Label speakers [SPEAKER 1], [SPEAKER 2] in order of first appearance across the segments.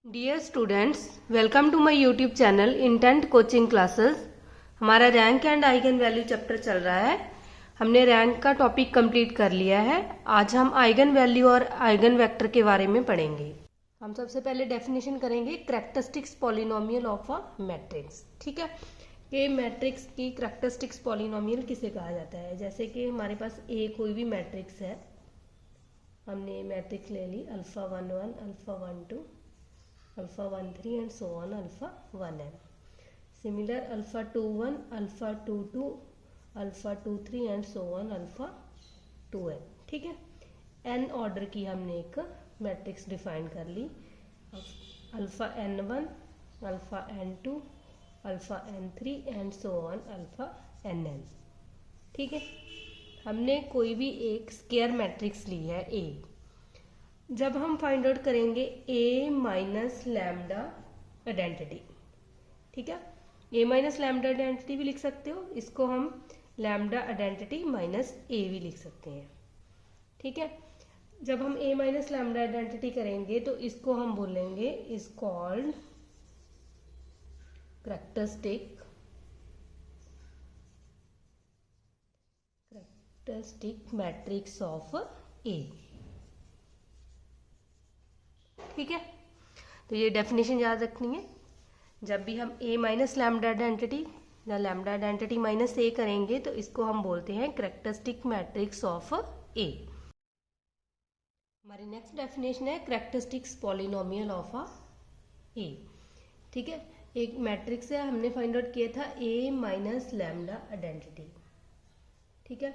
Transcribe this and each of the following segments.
[SPEAKER 1] Dear students, welcome to my YouTube channel intent coaching classes. हमारा rank and eigen value chapter चल रहा है। हमने रैंक का टॉपिक कंप्लीट कर लिया है। आज हम आइगन वैल्यू और आइगन वेक्टर के बारे में पढ़ेंगे। हम सबसे पहले डेफिनेशन करेंगे characteristics polynomial of a matrix. ठीक है, कि मैट्रिक्स की कैरेक्टरिस्टिक्स पॉलिनोमियल किसे कहा जाता है। जैसे कि हमारे पास ए कोई भी मैट्रिक्स है, हमने मैट्रिक्स ले ली alpha 1 1, alpha 1 2, alpha 1 3 and so on alpha 1 n. Similar alpha 2 1, alpha 2 2, alpha 2 3 and so on alpha 2 n. ठीक है, n ऑर्डर की हमने एक मैट्रिक्स डिफाइन कर ली। Alpha n1, alpha n2, alpha n3 and so on alpha nn। ठीक है, हमने कोई भी एक स्क्वायर मैट्रिक्स ली है A। जब हम फाइंड आउट करेंगे ए माइनस लैम्डा आइडेंटिटी, ठीक है, ए माइनस लैम्डा आइडेंटिटी भी लिख सकते हो, इसको हम लैम्डा आइडेंटिटी माइनस ए भी लिख सकते हैं। ठीक है, जब हम ए माइनस लैम्डा आइडेंटिटी करेंगे तो इसको हम बोलेंगे is called characteristic matrix of A. ठीक है, तो ये डेफिनेशन याद रखनी है। जब भी हम ए माइनस लैम्डा आइडेंटिटी या लैम्डा आइडेंटिटी माइनस ए करेंगे तो इसको हम बोलते हैं कैरेक्टरिस्टिक मैट्रिक्स ऑफ ए। हमारी नेक्स्ट डेफिनेशन है कैरेक्टरिस्टिक्स पॉलिनोमियल ऑफ अ ए। ठीक है, एक मैट्रिक्स है, हमने फाइंड आउट किया था ए माइनस लैम्डा आइडेंटिटी। ठीक है,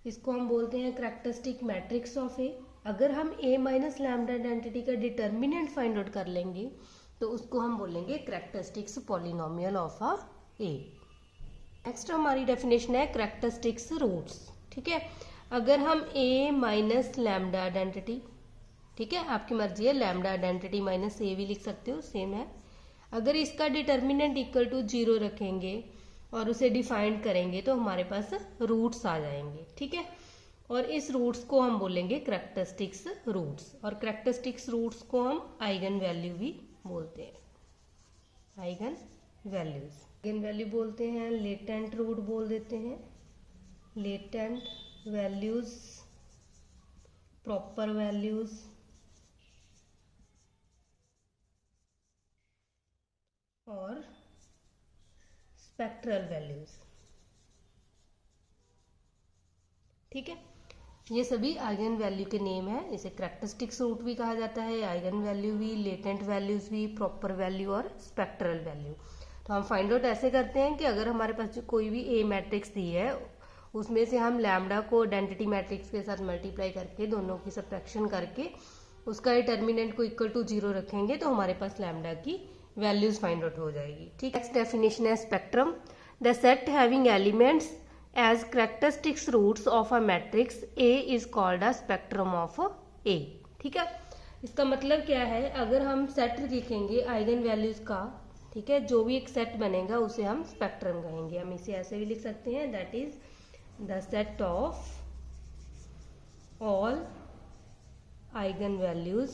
[SPEAKER 1] इसको हम बोलते हैं कैरेक्टरिस्टिक मैट्रिक्स ऑफ ए। अगर हम ए माइनस लैम्डा आइडेंटिटी का डिटर्मिनेंट फाइंड आउट कर लेंगे तो उसको हम बोलेंगे characteristics polynomial of a A. Next हमारी डेफिनेशन है कैरेक्टरिस्टिक्स रूट्स। ठीक है, अगर हम ए माइनस लैम्डा आइडेंटिटी, ठीक है, आपकी मर्जी है, लैम्डा आइडेंटिटी माइनस ए भी लिख सकते हो, सेम है। अगर इसका डिटर्मिनेंट इक्वल टू 0 रखेंगे और उसे डिफाइन करेंगे तो हमारे पास रूट्स आ जाएंगे। ठीक है, और इस रूट्स को हम बोलेंगे कैरेक्टरिस्टिक्स रूट्स, और कैरेक्टरिस्टिक्स रूट्स को हम आइगन वैल्यू भी बोलते हैं। आइगन वैल्यूज, आइगन वैल्यू बोलते हैं, लेटेंट रूट बोल देते हैं, लेटेंट वैल्यूज, प्रॉपर वैल्यूज और स्पेक्ट्रल वैल्यूज। ठीक है, ये सभी आइगन वैल्यू के नेम है। इसे कैरेक्टरिस्टिक्स रूट भी कहा जाता है, आइगन वैल्यू भी, लेटेंट वैल्यूज भी, प्रॉपर वैल्यू और स्पेक्ट्रल वैल्यू। तो हम फाइंड आउट ऐसे करते हैं कि अगर हमारे पास जो कोई भी ए मैट्रिक्स दी है उसमें से हम लैम्डा को आइडेंटिटी मैट्रिक्स के साथ मल्टीप्लाई करके दोनों की सबट्रैक्शन करके उसका डिटर्मिनेंट को इक्वल टू 0 रखेंगे तो हमारे पास लैम्डा की वैल्यूज फाइंड आउट हो जाएगी। ठीक है, नेक्स्ट डेफिनेशन है spectrum. The set having elements as characteristics roots of a matrix A is called a spectrum of A। ठीक है, इसका मतलब क्या है, अगर हम सेट लिखेंगे आइगन वैल्यूज का, ठीक है, जो भी एक सेट बनेगा उसे हम स्पेक्ट्रम कहेंगे। हम इसे ऐसे भी लिख सकते हैं, that is the set of all eigen values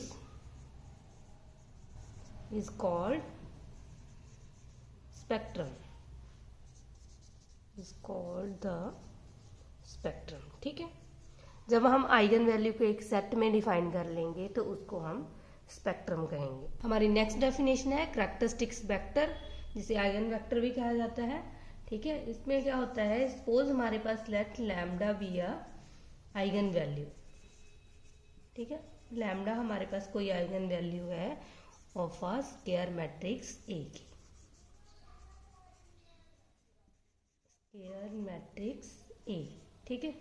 [SPEAKER 1] is called spectrum, is called the spectrum। ठीक है, जब हम आइगन वैल्यू को एक सेट में डिफाइन कर लेंगे तो उसको हम स्पेक्ट्रम कहेंगे। हमारी नेक्स्ट डेफिनेशन है कैरेक्टरिस्टिक्स वेक्टर, जिसे आइगन वेक्टर भी कहा जाता है। ठीक है, इसमें क्या होता है, सपोज हमारे पास let lambda be a eigen value. ठीक है, लैम्डा हमारे पास कोई आइगन वैल्यू है of a square matrix A की, स्क्वायर मैट्रिक्स ए। ठीक है,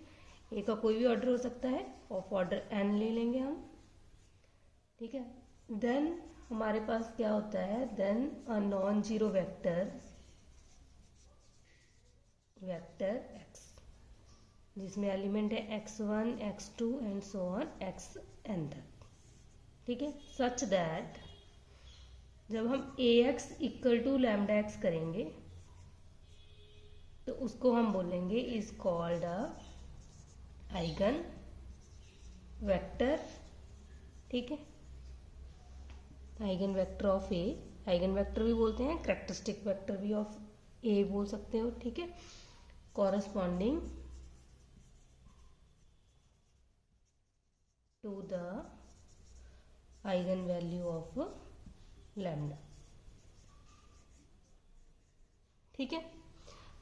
[SPEAKER 1] ए का कोई भी ऑर्डर हो सकता है, ऑफ ऑर्डर एन ले लेंगे हम। ठीक है, देन हमारे पास क्या होता है, then a non zero vector, vector x, जिसमें एलिमेंट है x1 x2 and so on xn तक। ठीक है, सच दैट जब हम ax equal to lambda x करेंगे तो उसको हम बोलेंगे is called a eigenvector. ठीक है, eigenvector of A, eigenvector भी बोलते हैं, कैरेक्टरिस्टिक वेक्टर भी ऑफ ए बोल सकते हो, ठीक है, corresponding to the eigenvalue of lambda, ठीक है।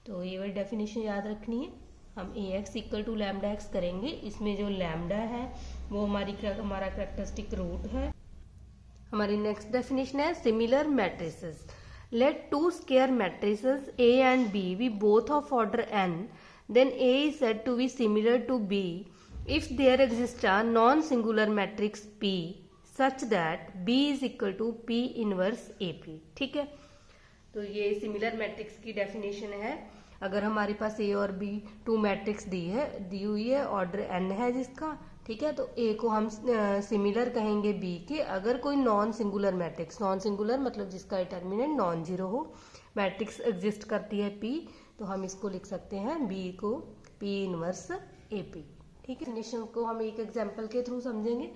[SPEAKER 1] तो ये वाली डेफिनेशन याद रखनी है। हम A X equal to lambda x करेंगे, इसमें जो लैम्डा है वो हमारा कैरेक्टरिस्टिक रूट है। हमारी नेक्स्ट डेफिनेशन है similar matrices. Let two square matrices A and B B both of order n, then A is said to be similar to B if there exists a non-singular matrix P such that B is equal to P inverse AP, ठीक है। तो ये similar matrix की definition है। अगर हमारे पास ए और B two matrix दी हुई है, ऑर्डर n है जिसका, ठीक है, तो ए को हम सिमिलर कहेंगे बी के अगर कोई non singular matrix, non singular मतलब जिसका डिटर्मिनेंट नॉन जीरो हो, मैट्रिक्स एग्जिस्ट करती है पी, तो हम इसको लिख सकते हैं बी को पी इनवर्स ए पी, ठीक है। डेफिनेशन को हम एक एग्जाम्पल के थ्रू समझेंगे।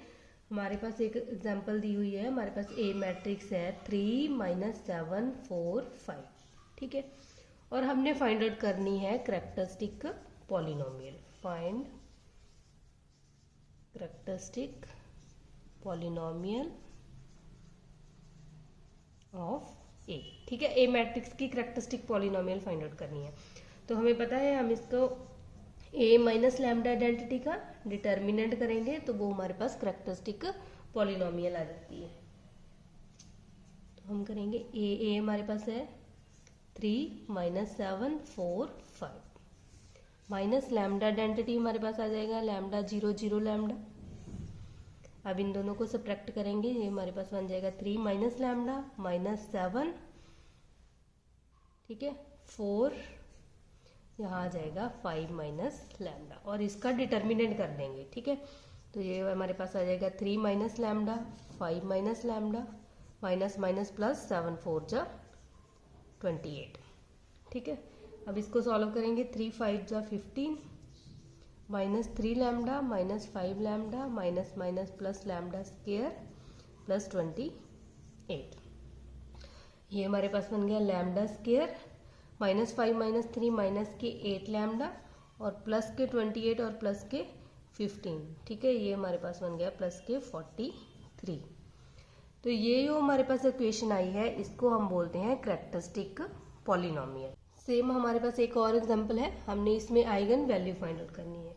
[SPEAKER 1] हमारे पास एक एग्जाम्पल दी हुई है, हमारे पास ए मैट्रिक्स है 3 - 7 4 5, ठीक है, और हमने फाइंड आउट करनी है characteristic polynomial. Find characteristic polynomial of A, ठीक है। ए मैट्रिक्स की कैरेक्टरिस्टिक पॉलिनोमियल फाइंड आउट करनी है। तो हमें पता है हम इसको ए माइनस लैम्डा आइडेंटिटी का डिटर्मिनेंट करेंगे तो वो हमारे पास कैरेक्टरिस्टिक पॉलिनोमियल आ जाती है। तो हम करेंगे ए हमारे पास है 3 - 7 4 5 माइनस लैम्डा आइडेंटिटी हमारे पास आ जाएगा लैम्डा 0 0 लैम्डा। अब इन दोनों को सब्ट्रैक्ट करेंगे, ये हमारे पास बन जाएगा 3 माइनस लैम्डा -7, ठीक है, 4, यहाँ आ जाएगा 5 माइनस लैम्डा, और इसका डिटर्मिनेंट कर देंगे, ठीक है। तो ये हमारे पास आ जाएगा 3 minus lambda 5 minus lambda minus minus plus 7 4 जा 28, ठीक है। अब इसको सॉल्व करेंगे, 3 5 जा 15 -3 lambda -5 lambda minus minus plus lambda square plus 28। ये हमारे पास बन गया लैम्डा स्क्वायर -5 - 3 माइनस के 8 लैम्डा और प्लस के 28 और प्लस के 15, ठीक है। ये हमारे पास बन गया प्लस के 43। तो ये जो हमारे पास इक्वेशन आई है इसको हम बोलते हैं कैरेक्टरिस्टिक पॉलिनोमियल। सेम हमारे पास एक और एग्जांपल है, हमने इसमें आइगन वैल्यू फाइंड आउट करनी है।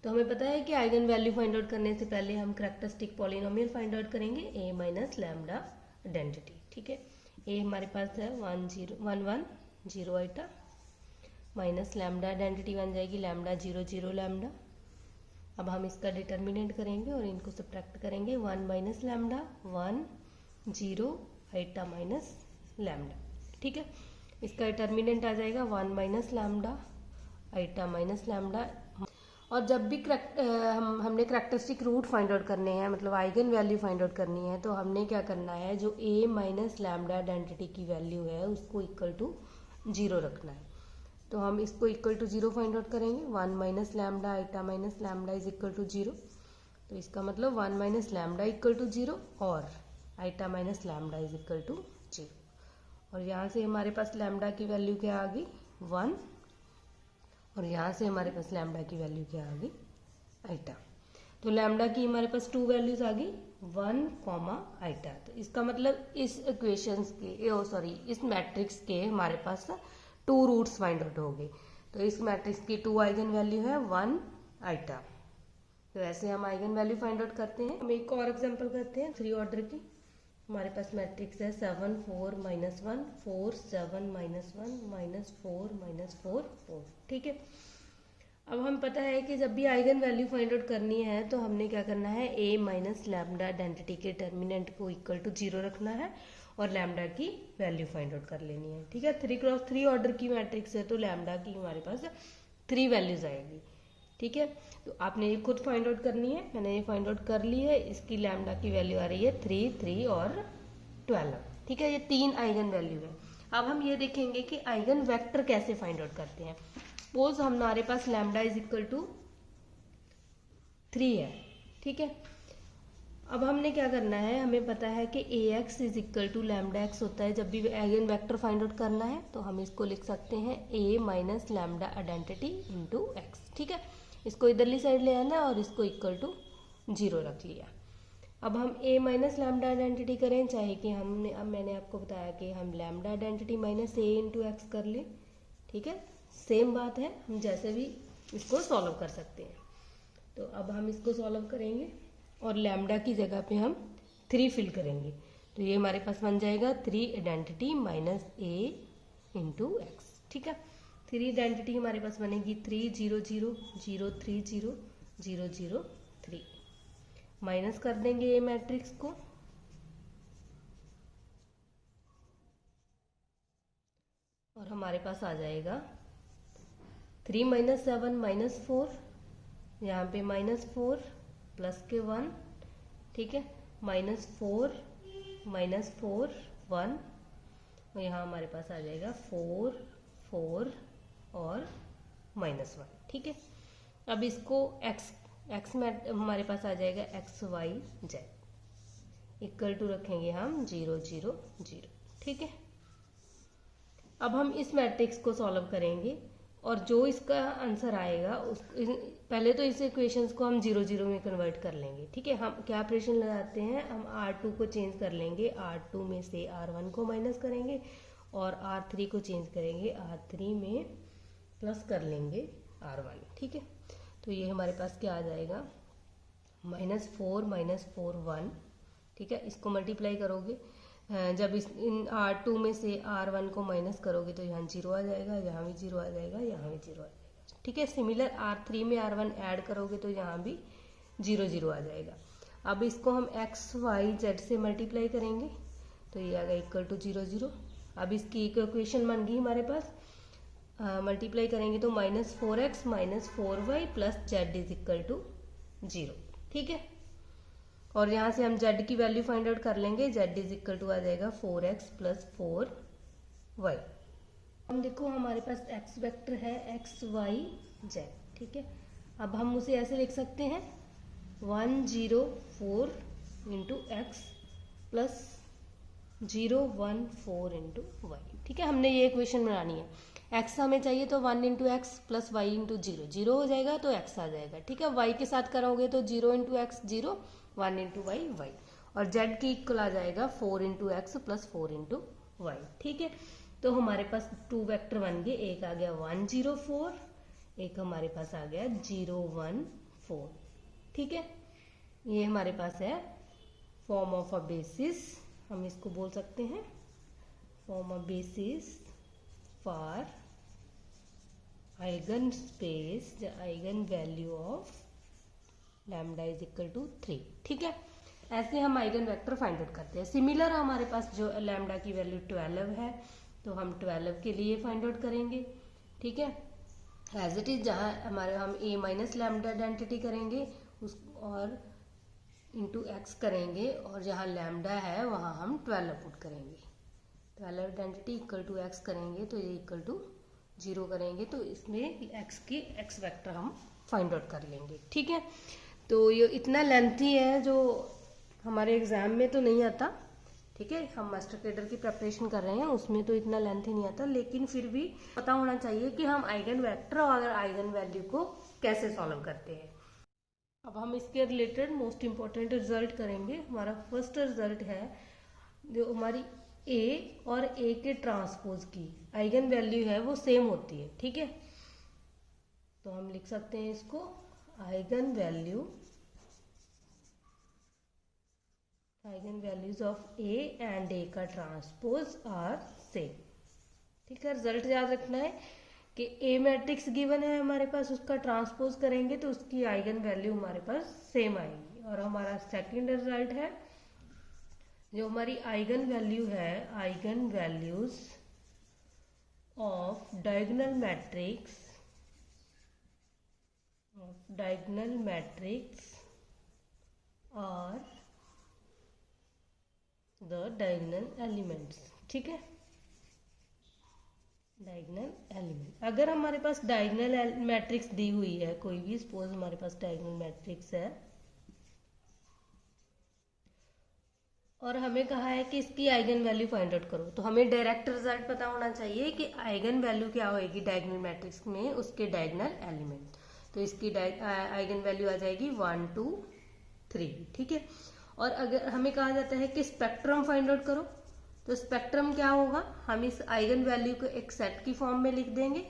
[SPEAKER 1] तो हमें पता है कि आइगन वैल्यू फाइंड आउट करने से पहले हम कैरेक्टरिस्टिक पॉलिनोमियल फाइंड आउट करेंगे ए माइनस लैम्डा आइडेंटिटी, ठीक है। ए हमारे पास है 1 0 1 1 0 आइटा माइनस लैम्डा आइडेंटिटी बन जाएगी लैम्डा 0 0 लैम्डा। अब हम इसका डिटर्मिनेंट करेंगे और इनको सब्ट्रैक्ट करेंगे, 1 minus lambda 1 0 eta minus lambda, ठीक है। इसका डिटर्मिनेंट आ जाएगा 1 minus lambda eta minus lambda. और जब भी हमने कैरेक्टरिस्टिक रूट फाइंड आउट करने हैं, मतलब आइगन वैल्यू फाइंड आउट करनी है, तो हमने क्या करना है, जो ए माइनस लैम्डा आइडेंटिटी की वैल्यू है उसको इक्वल टू 0 रखना है। तो हम इसको इक्वल टू 0 फाइंड आउट करेंगे, 1 minus lambda eta minus lambda is equal to 0। तो इसका मतलब 1 माइनस लैम्डा इक्वल टू 0 और eta minus lambda is equal to 0। और यहाँ से हमारे पास लैम्डा की वैल्यू क्या आ गई 1, और यहाँ से हमारे पास लैम्डा की वैल्यू क्या आ गई आइटा। तो लैम्डा की हमारे पास 2 वैल्यूज आ गई 1, आइटा। तो इसका मतलब इस इक्वेशंस के इस मैट्रिक्स के हमारे पास 2 रूट्स फाइंड आउट हो गए। तो इस मैट्रिक्स की 2 आइगन वैल्यू है 1 आइटा। तो ऐसे हम आइगन वैल्यू फाइंड आउट करते हैं। हम एक और एग्जांपल करते हैं 3 ऑर्डर की। हमारे पास मैट्रिक्स है 7 4 -1 4 7 -1 -4 -4 4, ठीक है। अब हम पता है कि जब भी आइगन वैल्यू फाइंड आउट करनी है तो हमने क्या करना है, ए माइनस लैम्डा आइडेंटिटी के डिटर्मिनेंट को इक्वल टू 0 रखना है और लैम्डा की वैल्यू फाइंड आउट कर लेनी है, ठीक है। 3x3 ऑर्डर की मैट्रिक्स है तो लैम्डा की हमारे पास 3 वैल्यूज आएगी, ठीक है। तो आपने ये खुद फाइंड आउट करनी है, मैंने ये फाइंड आउट कर ली है। इसकी लैम्डा की वैल्यू आ रही है 3 3 और 12, ठीक है। ये 3 आइगन वैल्यू है। अब हम ये देखेंगे कि आइगन वेक्टर कैसे फाइंड आउट करते हैं। सपोज हमारे पास लैम्डा इज इक्वल टू 3 है, ठीक है। अब हमने क्या करना है, हमें पता है कि A X is equal to lambda X होता है जब भी आइगन वेक्टर फाइंड आउट करना है, तो हम इसको लिख सकते हैं A minus lambda identity into X. ठीक है, इसको इधरली साइड ले आना और इसको इक्वल टू 0 रख लिया। अब हम ए माइनस लैम्डा आइडेंटिटी करें, चाहे कि हमने, अब मैंने आपको बताया कि हम लैम्डा आइडेंटिटी माइनस ए इंटू एक्स कर लें। ठीक है, सेम बात है, हम जैसे भी इसको सॉल्व कर सकते हैं। तो अब हम इसको सॉल्व करेंगे और लैम्डा की जगह पे हम 3 फिल करेंगे, तो ये हमारे पास बन जाएगा 3 आइडेंटिटी माइनस ए इंटू एक्स। ठीक है, 3 आइडेंटिटी हमारे पास बनेगी 3 0 0 0 3 0 0 0 3। माइनस कर देंगे ए मैट्रिक्स को, और हमारे पास आ जाएगा 3 माइनस 7 माइनस 4, यहाँ पे माइनस 4 प्लस के 1। ठीक है, माइनस 4 1, और यहाँ हमारे पास आ जाएगा 4 4 और माइनस 1। ठीक है, अब इसको एक्स में हमारे पास आ जाएगा x y z equal to रखेंगे हम 0 0 0। ठीक है, अब हम इस मैट्रिक्स को सॉल्व करेंगे और जो इसका आंसर आएगा पहले तो इस इक्वेशंस को हम 0 0 में कन्वर्ट कर लेंगे। ठीक है, हम क्या ऑपरेशन लगाते हैं, हम R2 को चेंज कर लेंगे, R2 में से R1 को माइनस करेंगे और R3 को चेंज करेंगे, R3 में प्लस कर लेंगे R1। ठीक है, तो ये हमारे पास क्या आ जाएगा, -4 -4 1। ठीक है, इसको मल्टीप्लाई करोगे, जब इन R2 में से R1 को माइनस करोगे तो यहाँ 0 आ जाएगा, यहाँ भी 0 आ जाएगा, यहाँ भी 0 आ जाएगा। ठीक है, सिमिलर R3 में R1 ऐड करोगे तो यहाँ भी 0 0 आ जाएगा। अब इसको हम एक्स वाई जेड से मल्टीप्लाई करेंगे तो ये आ गया इक्वल टू 0 0। अब इसकी एक इक्वेशन बन गई हमारे पास, मल्टीप्लाई करेंगे तो -4x -4y plus z is equal to 0। ठीक है, और यहाँ से हम z की वैल्यू फाइंड आउट कर लेंगे, z इज इक्वल टू आ जाएगा 4x प्लस 4y। हम देखो हमारे पास x वेक्टर है x y z। ठीक है, अब हम उसे ऐसे लिख सकते हैं 1 0 4 into x plus 0 1 4 into y. ठीक है, हमने ये इक्वेशन बनानी है, x हमें चाहिए तो 1 into x plus y into 0, 0 हो जाएगा तो x आ जाएगा। ठीक है, y के साथ करोगे तो 0 into x 0, 1 into y y, और z की इक्वल आ जाएगा 4 into x plus 4 into y. ठीक है, तो हमारे पास 2 वेक्टर बन गए, एक आ गया 1 0 4, एक हमारे पास आ गया 0 1 4। ठीक है, ये हमारे पास है फॉर्म ऑफ अ बेसिस, हम इसको बोल सकते हैं form of basis for eigenspace the eigenvalue of lambda is equal to 3। ठीक है, ऐसे हम आइगन वेक्टर फाइंड आउट करते हैं। सिमिलर हमारे पास जो लैम्डा की वैल्यू 12 है तो हम 12 के लिए फाइंड आउट करेंगे। ठीक है, एज इट इज जहाँ हमारे हम ए माइनस लैम्डा आइडेंटिटी करेंगे उस और इंटू एक्स करेंगे, और जहाँ लैम्डा है वहाँ हम 12 पुट करेंगे। 12 आइडेंटिटी इक्वल टू एक्स करेंगे तो ये इक्वल टू 0 करेंगे, तो इसमें एक्स वेक्टर हम फाइंड आउट कर लेंगे। ठीक है, तो ये इतना लेंथी है जो हमारे एग्जाम में तो नहीं आता। ठीक है, हम मास्टर कैडर की प्रिपरेशन कर रहे हैं, उसमें तो इतना लेंथी नहीं आता, लेकिन फिर भी पता होना चाहिए कि हम आइगन वेक्टर और आइगन वैल्यू को कैसे सॉल्व करते हैं। अब हम इसके रिलेटेड मोस्ट इम्पॉर्टेंट रिजल्ट करेंगे। हमारा फर्स्ट रिजल्ट है जो हमारी ए और ए के ट्रांसपोज की आइगन वैल्यू है वो सेम होती है। ठीक है, तो हम लिख सकते हैं इसको eigen values of A and A का ट्रांसपोज आर सेम। ठीक है, रिजल्ट याद रखना है कि ए मैट्रिक्स गिवन है हमारे पास, उसका ट्रांसपोज करेंगे तो उसकी आइगन वैल्यू हमारे पास सेम आएगी। और हमारा सेकंड रिजल्ट है जो हमारी आइगन वैल्यू है, eigen values of diagonal matrix और द डायगोनल एलिमेंट्स। ठीक है, डायगोनल एलिमेंट, अगर हमारे पास डायगोनल मैट्रिक्स दी हुई है कोई भी, सपोज हमारे पास डायगोनल मैट्रिक्स है और हमें कहा है कि इसकी आइगन वैल्यू फाइंड आउट करो, तो हमें डायरेक्ट रिजल्ट पता होना चाहिए कि आइगन वैल्यू क्या होगी डायगोनल मैट्रिक्स में, उसके डायगोनल एलिमेंट। तो इसकी आइगन वैल्यू आ जाएगी 1 2 3, ठीक है। और अगर हमें कहा जाता है कि स्पेक्ट्रम फाइंड आउट करो, तो स्पेक्ट्रम क्या होगा, हम इस आइगन वैल्यू को एक सेट की फॉर्म में लिख देंगे,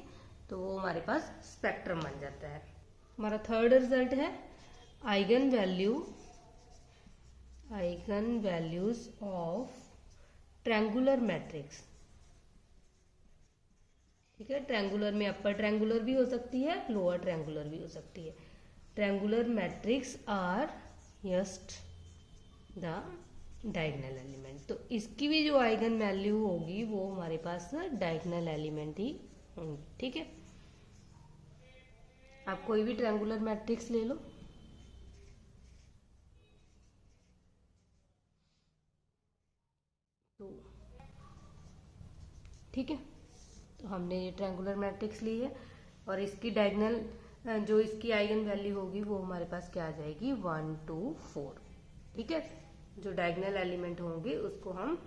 [SPEAKER 1] तो वो हमारे पास स्पेक्ट्रम बन जाता है। हमारा थर्ड रिजल्ट है eigen values of triangular matrix, ठीक है। ट्रायंगुलर में अपर ट्रायंगुलर भी हो सकती है, लोअर ट्रायंगुलर भी हो सकती है। Triangular matrix are just the diagonal element. तो इसकी भी जो आइगन वैल्यू होगी वो हमारे पास डायगोनल एलिमेंट ही होंगी, ठीक है। आप कोई भी ट्रायंगुलर मैट्रिक्स ले लो, तो ठीक है। तो हमने ये ट्रायंगुलर मैट्रिक्स ली है और इसकी डायगोनल जो इसकी आइगन वैल्यू होगी वो हमारे पास क्या आ जाएगी 1 2 4, ठीक है। जो डायगोनल एलिमेंट होंगे उसको हम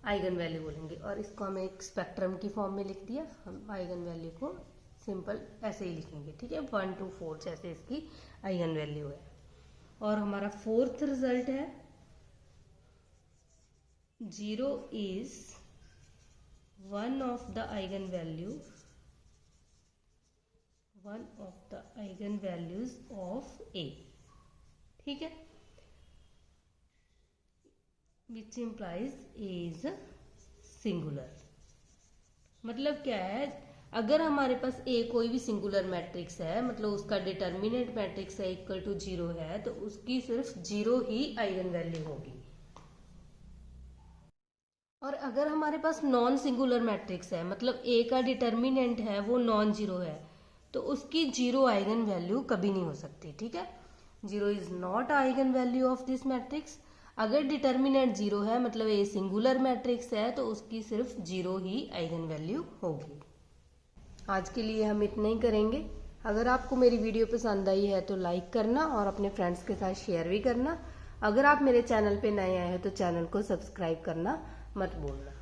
[SPEAKER 1] आइगन वैल्यू बोलेंगे और इसको हम एक स्पेक्ट्रम की फॉर्म में लिख दिया। हम आइगन वैल्यू को सिंपल ऐसे ही लिखेंगे, ठीक है, 1 2 4 जैसे इसकी आइगन वैल्यू है। और हमारा फोर्थ रिजल्ट है 0 is one of the eigenvalues of A, ठीक है, which implies A is singular। मतलब क्या है, अगर हमारे पास A कोई भी सिंगुलर मैट्रिक्स है, मतलब उसका डिटर्मिनेंट मैट्रिक्स है इक्वल टू 0 है, तो उसकी सिर्फ 0 ही आइगन वैल्यू होगी। और अगर हमारे पास नॉन सिंगुलर मैट्रिक्स है, मतलब ए का डिटर्मिनेंट है वो नॉन जीरो है, तो उसकी 0 आइगन वैल्यू कभी नहीं हो सकती, ठीक है। 0 is not eigen value of this matrix. अगर डिटर्मिनेंट 0 है, मतलब ए सिंगुलर मैट्रिक्स है, तो उसकी सिर्फ 0 ही आइगन वैल्यू होगी। आज के लिए हम इतना ही करेंगे। अगर आपको मेरी वीडियो पसंद आई है तो लाइक करना और अपने फ्रेंड्स के साथ शेयर भी करना। अगर आप मेरे चैनल पे नए आए हैं तो चैनल को सब्सक्राइब करना मत भूलना।